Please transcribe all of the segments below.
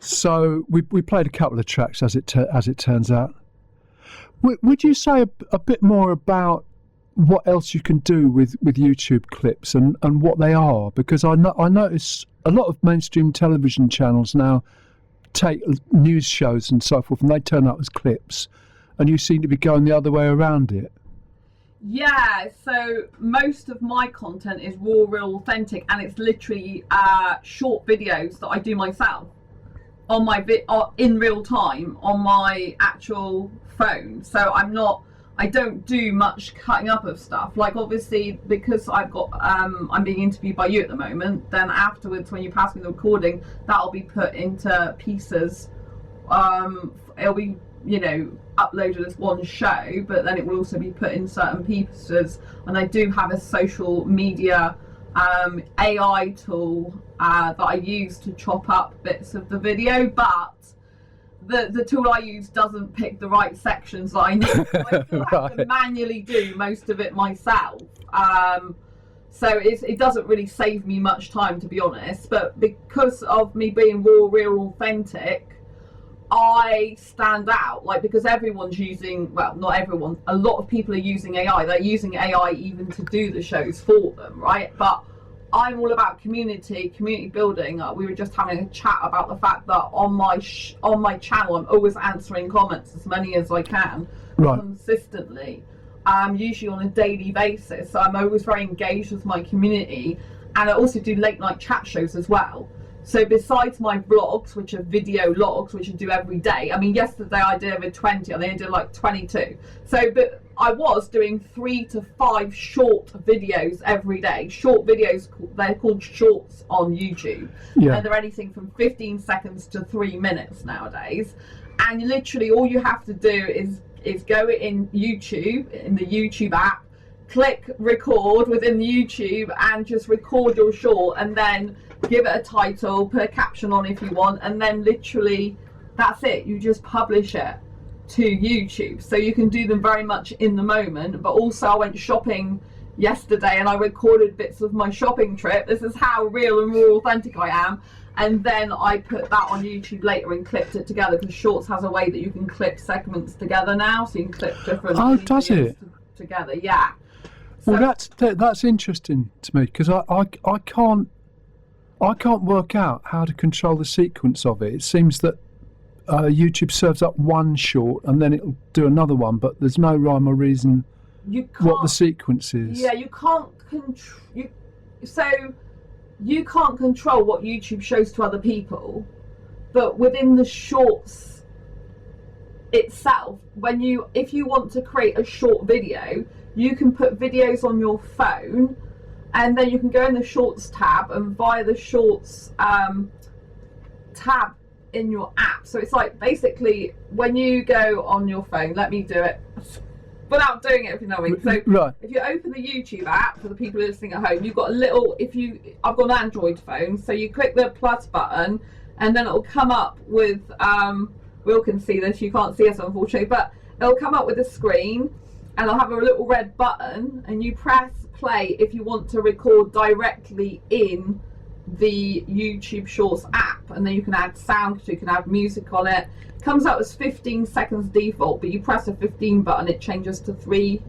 So we played a couple of tracks as it turns out. Would you say a bit more about what else you can do with YouTube clips and what they are? Because I notice a lot of mainstream television channels now take news shows and so forth, and they turn up as clips, and you seem to be going the other way around it. Yeah, so most of my content is raw, real, authentic, and it's literally short videos that I do myself on my in real time on my actual phone. So I don't do much cutting up of stuff. Like, obviously, because I'm being interviewed by you at the moment, then afterwards when you pass me the recording, that'll be put into pieces. It'll be, uploaded as one show, but then it will also be put in certain pieces. And I do have a social media AI tool that I use to chop up bits of the video, but the tool I use doesn't pick the right sections that I need. So I still have to manually do most of it myself. So it doesn't really save me much time, to be honest. But because of me being raw, real, authentic, I stand out, because everyone's using, well, not everyone, a lot of people are using AI. They're using AI even to do the shows for them, right? But I'm all about community building. We were just having a chat about the fact that on my channel, I'm always answering comments, as many as I can, consistently, usually on a daily basis. So I'm always very engaged with my community, and I also do late night chat shows as well. So besides my vlogs, which are video logs, which I do every day, I mean, yesterday I did over 20, and then I did like 22. So, but I was doing 3 to 5 short videos every day. Short videos, they're called shorts on YouTube. Yeah. And they're anything from 15 seconds to 3 minutes nowadays. And literally all you have to do is go in YouTube, in the YouTube app, click record within the YouTube, and just record your short, and then give it a title, put a caption on if you want, and then literally that's it. You just publish it to YouTube. So you can do them very much in the moment. But also I went shopping yesterday and I recorded bits of my shopping trip. This is how real and raw authentic I am. And then I put that on YouTube later and clipped it together, because Shorts has a way that you can clip segments together now, so you can clip different does it? Together. Yeah. So, well, that's interesting to me, because I can't work out how to control the sequence of it. It seems that YouTube serves up one short and then it'll do another one, but there's no rhyme or reason what the sequence is. Yeah, you can't you can't control what YouTube shows to other people, but within the shorts itself, if you want to create a short video, you can put videos on your phone, and then you can go in the Shorts tab, and via the Shorts tab in your app. So it's like, basically, when you go on your phone, let me do it without doing it, if you know what I mean. So if you open the YouTube app, for the people listening at home, you've got a little, I've got an Android phone, so you click the plus button, and then it'll come up with, Will can see this, you can't see us unfortunately, but it'll come up with a screen, and I'll have a little red button, and you press play if you want to record directly in the YouTube Shorts app, and then you can add sound, so you can add music on it. It comes out as 15 seconds default, but you press a 15 button, it changes to 3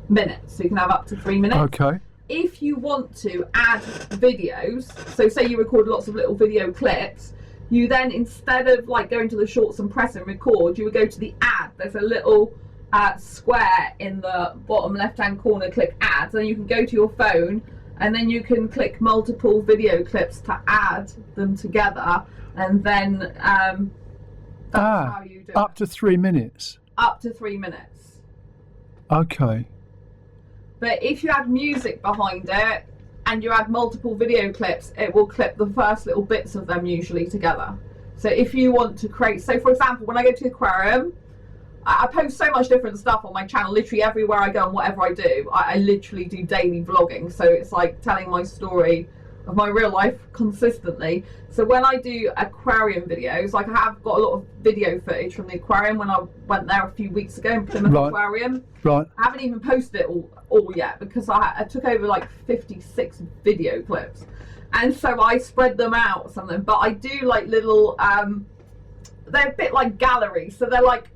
minutes, so you can have up to 3 minutes. Okay. If you want to add videos, so say you record lots of little video clips, you then, instead of like going to the Shorts and pressing record, you would go to the add. There's a little square in the bottom left hand corner, click add, and you can go to your phone, and then you can click multiple video clips to add them together, and then that's how you do up to 3 minutes. Up to 3 minutes. Okay. But if you add music behind it and you add multiple video clips, it will clip the first little bits of them usually together. So if you want to create, so for example, when I go to the aquarium, I post so much different stuff on my channel. Literally everywhere I go and whatever I do, I literally do daily vlogging. So it's like telling my story of my real life consistently. So when I do aquarium videos, like I have got a lot of video footage from the aquarium when I went there a few weeks ago in Plymouth Aquarium. Right. I haven't even posted it all yet, because I took over like 56 video clips. and so I spread them out or something. But I do like little, they're a bit like galleries, so they're like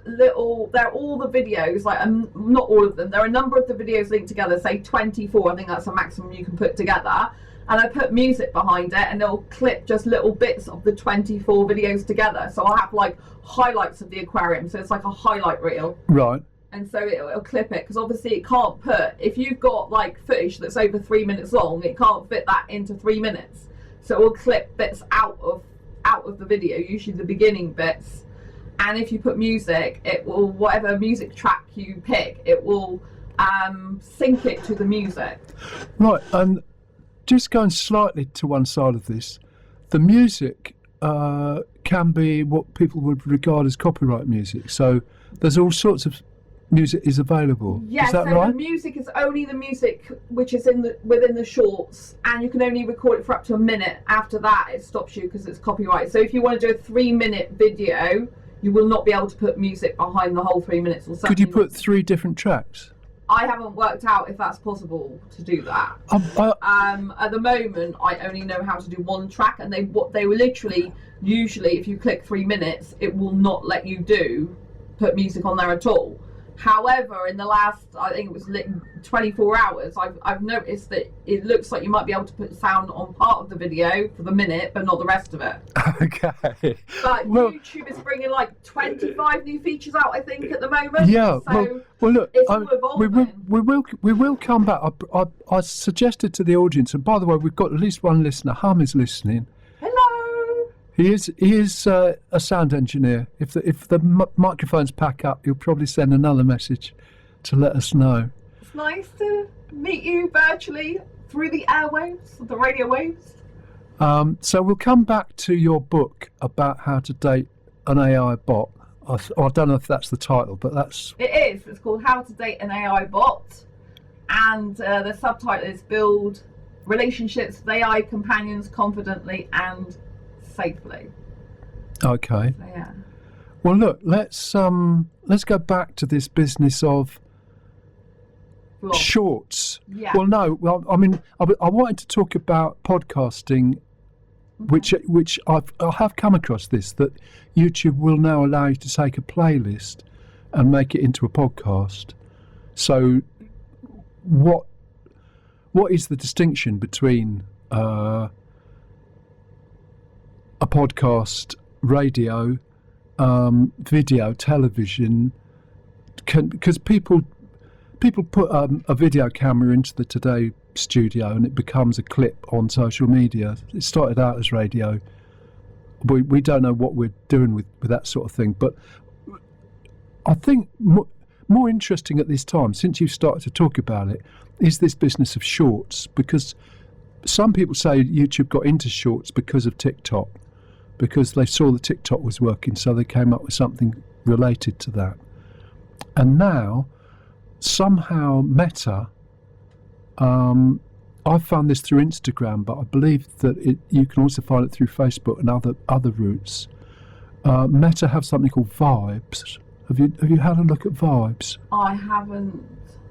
little, they're all the videos, like not all of them, there are a number of the videos linked together, say 24, I think that's the maximum you can put together, and I put music behind it, and it'll clip just little bits of the 24 videos together. So I'll have like highlights of the aquarium, so it's like a highlight reel. Right. And so it'll clip it, because obviously it can't put, if you've got like footage that's over 3 minutes long, it can't fit that into 3 minutes. So it will clip bits out of the video, usually the beginning bits. And if you put music, it will, whatever music track you pick, it will sync it to the music. Right, and just going slightly to one side of this, the music can be what people would regard as copyright music. So there's all sorts of music is available. Yeah, is that so right? the music is only the music which is within the shorts, and you can only record it for up to a minute. After that, it stops you because it's copyright. So if you want to do a 3-minute video, you will not be able to put music behind the whole 3 minutes or so. Could you put 3 different tracks? I haven't worked out if that's possible to do that. At the moment, I only know how to do 1 track, and they were literally, usually if you click 3 minutes, it will not let you put music on there at all. However, in the last, I think it was 24 hours, I've noticed that it looks like you might be able to put sound on part of the video for the minute, but not the rest of it. Okay. But well, YouTube is bringing like 25 new features out, I think, at the moment. Yeah. So well, look, it's all evolving. we will come back. I suggested to the audience, and by the way, we've got at least one listener. Hum is listening. Hello. He is a sound engineer. If the microphones pack up, he'll probably send another message to let us know. It's nice to meet you virtually through the airwaves, the radio waves. So we'll come back to your book about how to date an AI bot. I don't know if that's the title, but that's... It is. It's called How to Date an AI Bot. And the subtitle is Build Relationships with AI Companions Confidently and Safely. Okay. So, yeah. Well, look, let's go back to this business of Vlog. shorts. Yeah. Well, no. Well, I mean, I wanted to talk about podcasting, which I have come across this, that YouTube will now allow you to take a playlist and make it into a podcast. So, what is the distinction between a podcast, radio, video, television? Because people put a video camera into the Today studio and it becomes a clip on social media. It started out as radio. We don't know what we're doing with that sort of thing, but I think more interesting at this time, since you've started to talk about it, is this business of shorts, because some people say YouTube got into shorts because of TikTok, because they saw that TikTok was working, so they came up with something related to that. And now, somehow Meta, I found this through Instagram, but I believe that you can also find it through Facebook and other routes. Meta have something called Vibes. Have you had a look at Vibes? I haven't,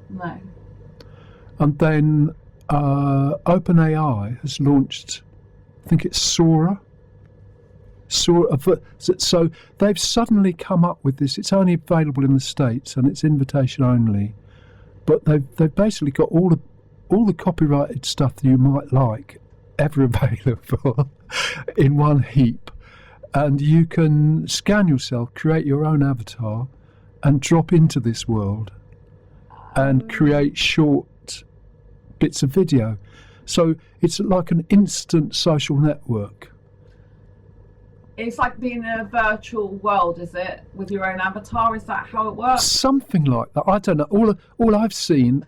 no. And then OpenAI has launched, I think it's Sora. So they've suddenly come up with this. It's only available in the States and it's invitation only, but they've basically got all the copyrighted stuff that you might like ever available in one heap, and you can scan yourself, create your own avatar, and drop into this world and create short bits of video. So it's like an instant social network. It's like being in a virtual world, is it? With your own avatar? Is that how it works? Something like that. I don't know. All I've seen.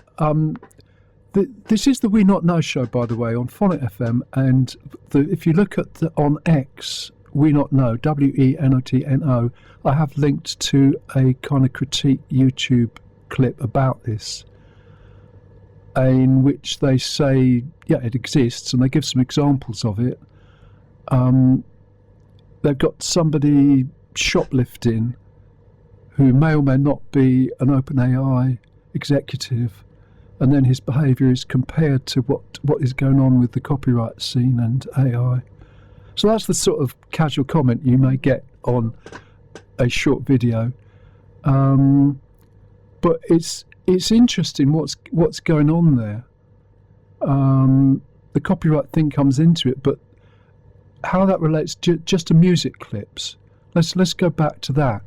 This is the We Not Know show, by the way, on Phonic FM, and if you look at on X, We Not Know, WENOTNO, I have linked to a kind of critique YouTube clip about this, in which they say, yeah, it exists, and they give some examples of it. They've got somebody shoplifting who may or may not be an OpenAI executive, and then his behaviour is compared to what is going on with the copyright scene and AI. So that's the sort of casual comment you may get on a short video, but it's interesting what's going on there. The copyright thing comes into it, but how that relates just to music clips. Let's go back to that,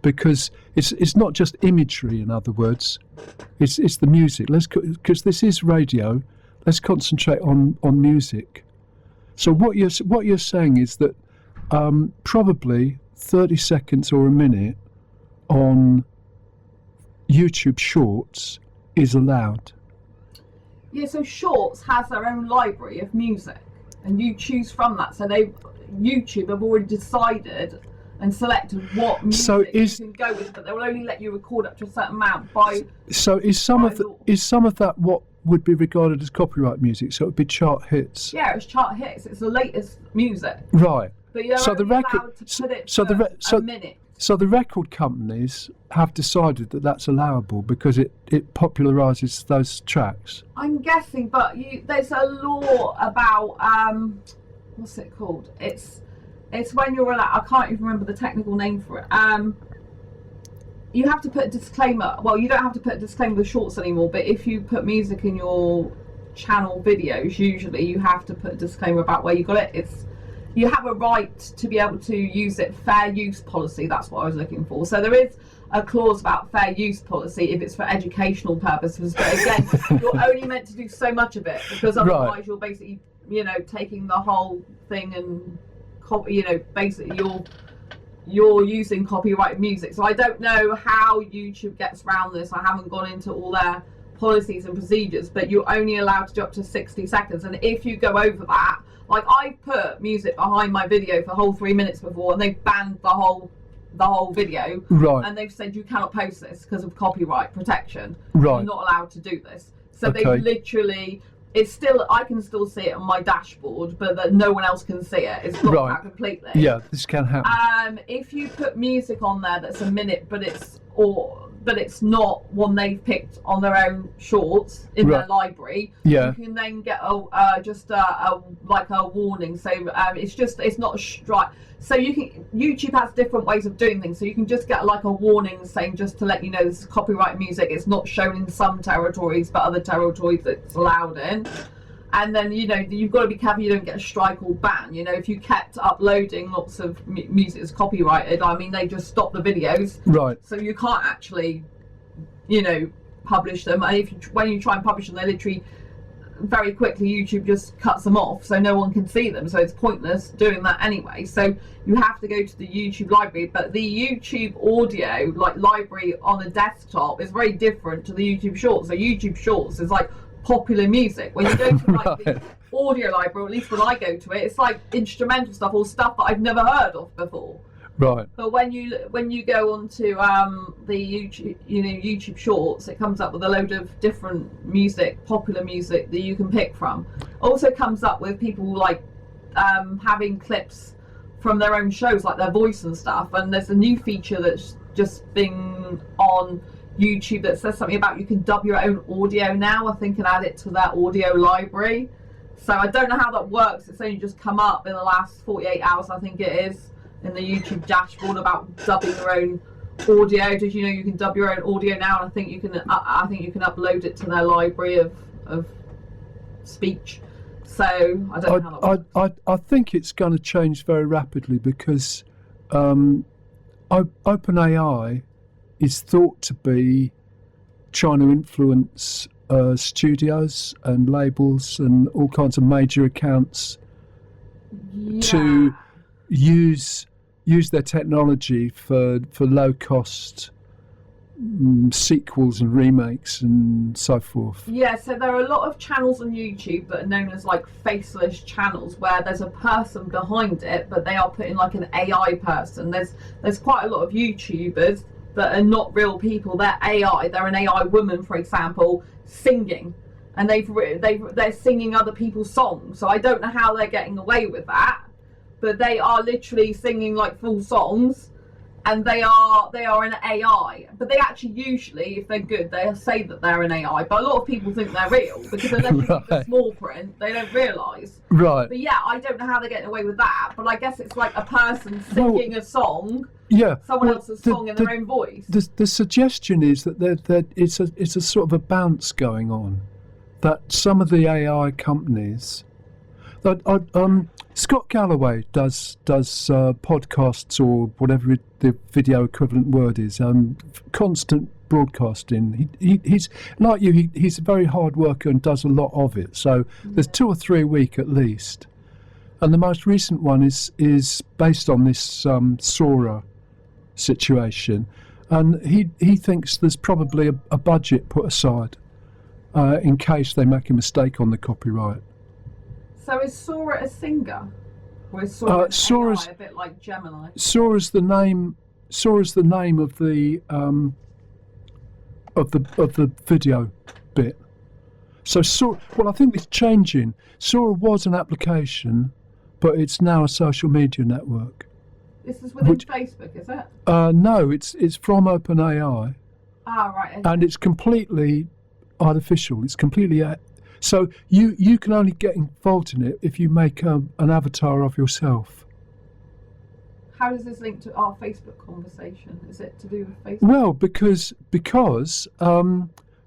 because it's not just imagery. In other words, it's the music. Because this is radio. Let's concentrate on music. So what you're saying is that probably 30 seconds or a minute on YouTube Shorts is allowed. Yeah, so Shorts has their own library of music, and you choose from that. So YouTube have already decided and selected what music you can go with, but they will only let you record up to a certain amount by. So is some of that what would be regarded as copyright music? So it would be chart hits. Yeah, it's chart hits. It's the latest music. Right. But you're only allowed to put it for a minute. So the record companies have decided that that's allowable because it popularises those tracks. I'm guessing, but there's a law about what's it called? It's when you're allowed. I can't even remember the technical name for it. You have to put a disclaimer. Well, you don't have to put a disclaimer with Shorts anymore, but if you put music in your channel videos, usually you have to put a disclaimer about where you got it. You have a right to be able to use it. Fair use policy, that's what I was looking for. So there is a clause about fair use policy if it's for educational purposes, but again, you're only meant to do so much of it, because otherwise you're basically, taking the whole thing and, basically you're using copyrighted music. So I don't know how YouTube gets around this. I haven't gone into all their policies and procedures, but you're only allowed to do up to 60 seconds. And if you go over that, like I've put music behind my video for a whole 3 minutes before, and they've banned the whole video. Right. And they've said you cannot post this because of copyright protection. Right. You're not allowed to do this. So Okay. they've literally, I can still see it on my dashboard, but that no one else can see it. It's blocked out completely. Yeah, this can happen. If you put music on there that's a minute, but it's not one they've picked on their own Shorts in their library, yeah, you can then get a warning. So it's not a strike. So YouTube has different ways of doing things. So you can just get like a warning saying, just to let you know, this is copyright music. It's not shown in some territories, but other territories it's allowed in. And then, you've got to be careful you don't get a strike or ban. If you kept uploading lots of music that's copyrighted, they just stop the videos. Right. So you can't actually, publish them. And when you try and publish them, they literally, very quickly, YouTube just cuts them off, so no one can see them. So it's pointless doing that anyway. So you have to go to the YouTube library. But the YouTube audio, library on a desktop, is very different to the YouTube Shorts. So YouTube Shorts is like popular music. When you go to the audio library, or at least when I go to it, it's like instrumental stuff or stuff that I've never heard of before. Right. But when you go onto the YouTube Shorts, it comes up with a load of different music, popular music that you can pick from. Also comes up with people having clips from their own shows, like their voice and stuff. And there's a new feature that's just been on YouTube that says something about you can dub your own audio now, I think, and add it to their audio library. So I don't know how that works. It's only just come up in the last 48 hours, I think it is, in the YouTube dashboard about dubbing your own audio. Did you know you can dub your own audio now? And I think you can upload it to their library of speech. So I don't know how that works. I think it's going to change very rapidly, because OpenAI is thought to be trying to influence studios and labels and all kinds of major accounts to use their technology for low cost sequels and remakes and so forth. Yeah, so there are a lot of channels on YouTube that are known as faceless channels, where there's a person behind it, but they are putting an AI person. There's quite a lot of YouTubers that are not real people. They're AI. They're an AI woman, for example, singing, and they're singing other people's songs. So I don't know how they're getting away with that, but they are literally singing full songs, and they are an AI, but they actually usually, if they're good, they'll say that they're an AI. But a lot of people think they're real because unless you read the small print, they don't realise. Right. But yeah, I don't know how they're getting away with that. But I guess it's like a person singing a song, someone else's song in their own voice. The suggestion is that it's a sort of a bounce going on, that some of the AI companies. Scott Galloway does podcasts, or whatever the video equivalent word is, constant broadcasting. He's like you. He's a very hard worker and does a lot of it. So there's 2 or 3 a week at least, and the most recent one is based on this Sora situation, and he thinks there's probably a budget put aside in case they make a mistake on the copyright. So is Sora a singer, or is Sora Sora's AI, a bit like Gemini? Sora's the name. Sora's the name of the video bit. So Sora. Well, I think it's changing. Sora was an application, but it's now a social media network. This is within Facebook, is it? No, it's from OpenAI. Ah, right. Okay. And it's completely artificial. It's completely. So you can only get involved in it if you make an avatar of yourself. How does this link to our Facebook conversation? Is it to do with Facebook? Well, because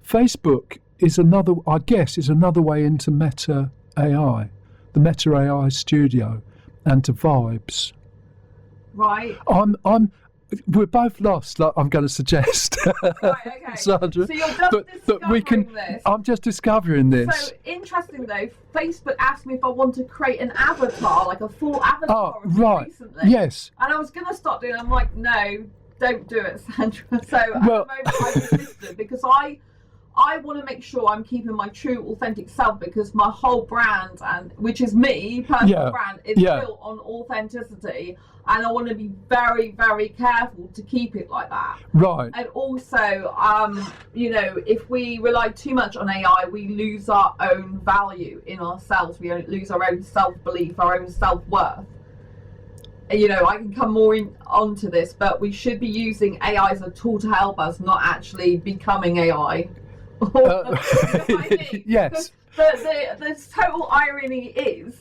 Facebook is another way into Meta AI, the Meta AI Studio, and to Vibes. Right. We're both lost, like I'm going to suggest. Right, okay. Sandra. So you're just discovering this. I'm just discovering this. So interesting though, Facebook asked me if I want to create an avatar, like a full avatar of me recently. Yes. And I was going to start doing it. I'm like, no, don't do it, Sandra. So at the moment I desisted because I want to make sure I'm keeping my true, authentic self, because my whole brand, and which is me, personal brand, is built on authenticity, and I want to be very, very careful to keep it like that. Right. And also, if we rely too much on AI, we lose our own value in ourselves. We lose our own self-belief, our own self-worth. I can come more onto this, but we should be using AI as a tool to help us, not actually becoming AI. Yes. The total irony is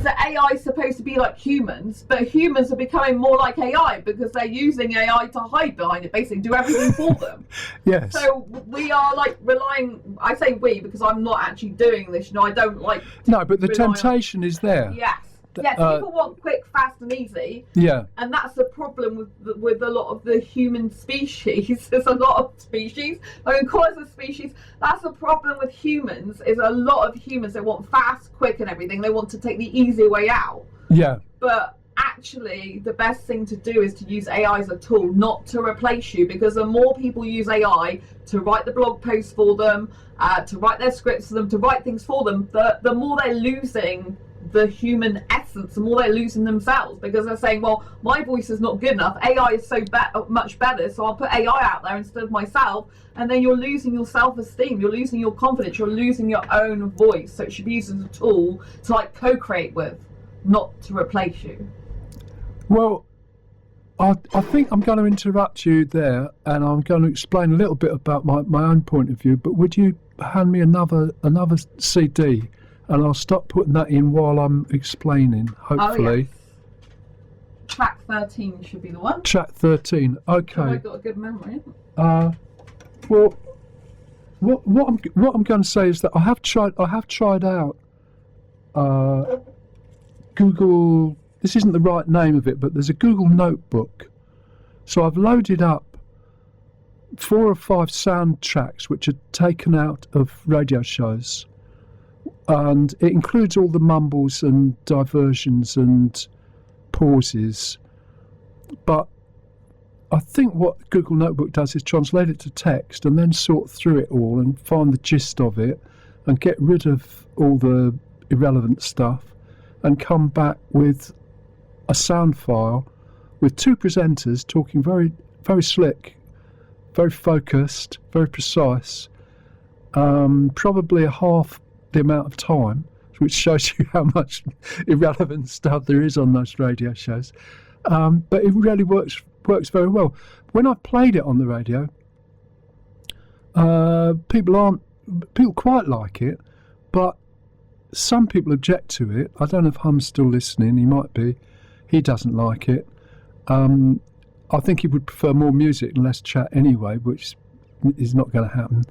that AI is supposed to be like humans, but humans are becoming more like AI because they're using AI to hide behind it, basically do everything for them. Yes. So we are like relying. I say we because I'm not actually doing this. I don't like. No, but the temptation is there. Yes. Yes, people want quick, fast, and easy. Yeah. And that's the problem with a lot of the human species. There's a lot of species. I mean, call us a species. That's the problem with humans. Is a lot of humans, they want fast, quick, and everything. They want to take the easy way out. Yeah. But actually, the best thing to do is to use AI as a tool, not to replace you. Because the more people use AI to write the blog posts for them, to write their scripts for them, to write things for them, the more they're losing the human essence, the more they're losing themselves, because they're saying, well, my voice is not good enough, AI is so much better, so I'll put AI out there instead of myself. And then you're losing your self-esteem, you're losing your confidence, you're losing your own voice. So it should be used as a tool to like co-create with, not to replace you. Well, I think I'm going to interrupt you there, and I'm going to explain a little bit about my own point of view, but would you hand me another CD? And I'll stop putting that in while I'm explaining, hopefully. Oh, yes. Track 13 should be the one. Track 13, okay. I've got a good memory. Well, what I'm going to say is that I have tried out Google. This isn't the right name of it, but there's a Google Notebook. So I've loaded up 4 or 5 soundtracks which are taken out of radio shows. And it includes all the mumbles and diversions and pauses. But I think what Google Notebook does is translate it to text and then sort through it all and find the gist of it and get rid of all the irrelevant stuff and come back with a sound file with 2 presenters talking very, very slick, very focused, very precise, probably a half the amount of time, which shows you how much irrelevant stuff there is on those radio shows. But it really works very well. When I played it on the radio, people quite like it, but some people object to it. I don't know if Hum's still listening. He might be. He doesn't like it. I think he would prefer more music and less chat anyway, which is not going to happen.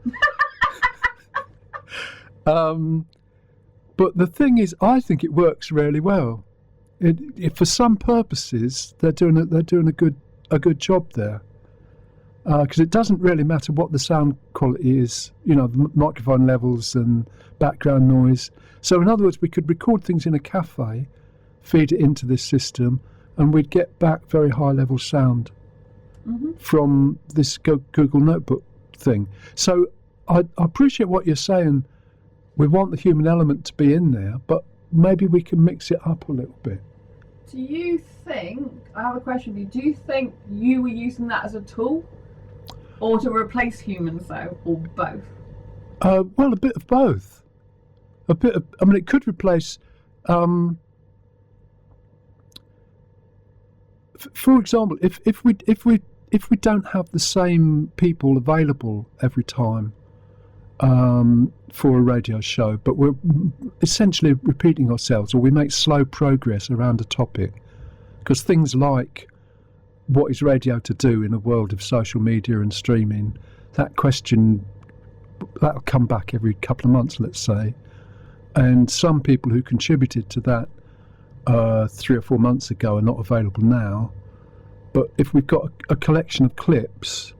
But the thing is, I think it works really well. For some purposes, they're doing a good job there. Because it doesn't really matter what the sound quality is, the microphone levels and background noise. So in other words, we could record things in a cafe, feed it into this system, and we'd get back very high level sound from this Google Notebook thing. So I appreciate what you're saying. We want the human element to be in there, but maybe we can mix it up a little bit. Do you think, I have a question for you, do you think you were using that as a tool? Or to replace humans, though, or both? Well, a bit of both. It could replace. For example, if we don't have the same people available every time for a radio show, but we're essentially repeating ourselves, or we make slow progress around a topic, because things like what is radio to do in a world of social media and streaming, that question, that'll come back every couple of months, let's say. And some people who contributed to that 3 or 4 months ago are not available now. But if we've got a collection of clips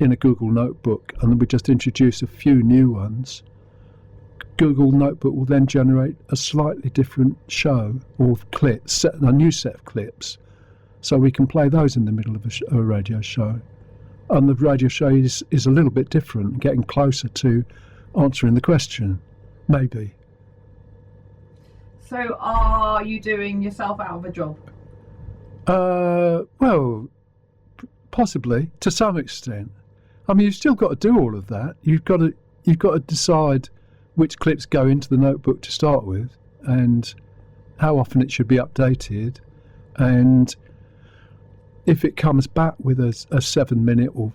in a Google Notebook and then we just introduce a few new ones, Google Notebook will then generate a slightly different show or clips, a new set of clips. So we can play those in the middle of a radio show. And the radio show is a little bit different, getting closer to answering the question, maybe. So are you doing yourself out of a job? Well, possibly, to some extent. I mean, you've still got to do all of that. You've got to decide which clips go into the notebook to start with, and how often it should be updated, and if it comes back with a 7-minute or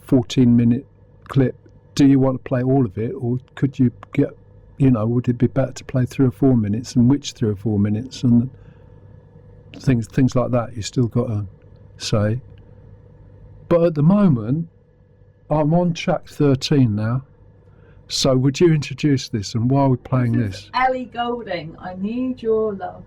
14-minute clip, do you want to play all of it, or could you get, would it be better to play 3 or 4 minutes, and which 3 or 4 minutes, and things like that you still got to say. But at the moment, I'm on track 13 now. So would you introduce this, and why are we playing this? Ellie Goulding, I Need Your Love.